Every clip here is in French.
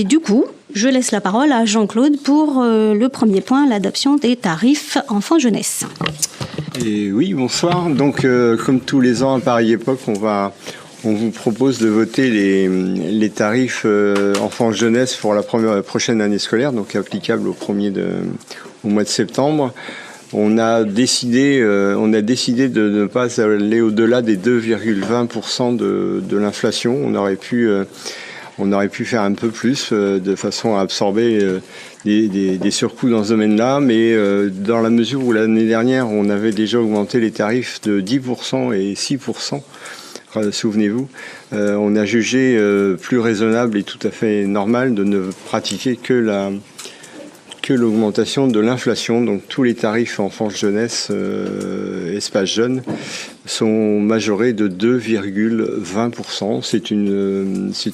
du coup, je laisse la parole à Jean-Claude pour le premier point, l'adoption des tarifs enfants-jeunesse. Et oui, bonsoir. Donc, comme tous les ans à pareille époque, on vous propose de voter les tarifs enfants-jeunesse pour la prochaine année scolaire, donc applicable au mois de septembre. On a décidé de ne pas aller au-delà des 2,20% de l'inflation. On aurait pu faire un peu plus de façon à absorber des surcoûts dans ce domaine-là, mais dans la mesure où l'année dernière, on avait déjà augmenté les tarifs de 10% et 6%, souvenez-vous, on a jugé plus raisonnable et tout à fait normal de ne pratiquer que l'augmentation de l'inflation. Donc tous les tarifs enfants-jeunesse, espace jeunes, sont majorés de 2,20%. C'est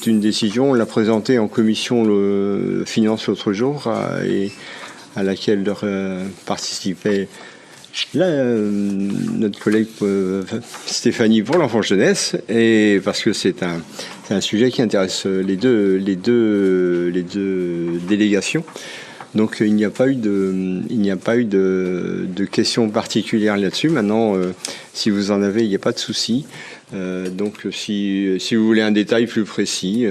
une décision, on l'a présentée en commission finance l'autre jour et à laquelle participait notre collègue Stéphanie pour l'enfant-jeunesse, et parce que c'est un sujet qui intéresse les deux délégations. Donc il n'y a pas eu de questions particulières là-dessus. Maintenant, si vous en avez, il n'y a pas de souci. Donc si vous voulez un détail plus précis,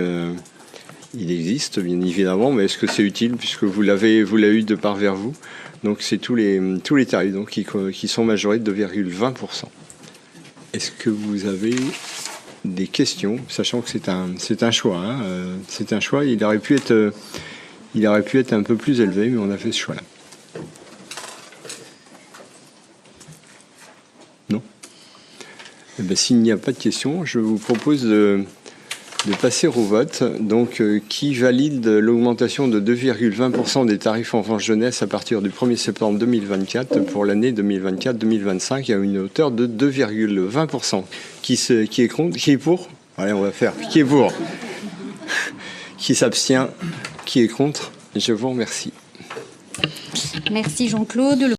il existe bien évidemment, mais est-ce que c'est utile puisque vous l'avez eu de part vers vous. Donc c'est tous les tarifs donc, qui sont majorés de 2,20%. Est-ce que vous avez des questions, sachant que c'est un choix, hein, c'est un choix. Il aurait pu être un peu plus élevé, mais on a fait ce choix-là. Non ? Eh bien, s'il n'y a pas de questions, je vous propose de passer au vote. Donc, qui valide l'augmentation de 2,20% des tarifs enfants-jeunesse à partir du 1er septembre 2024 pour l'année 2024-2025 à une hauteur de 2,20%. Qui est contre ? Qui est pour ? Allez, on va faire. Qui est pour ? Qui s'abstient ? Qui est contre ? Je vous remercie. Merci Jean-Claude.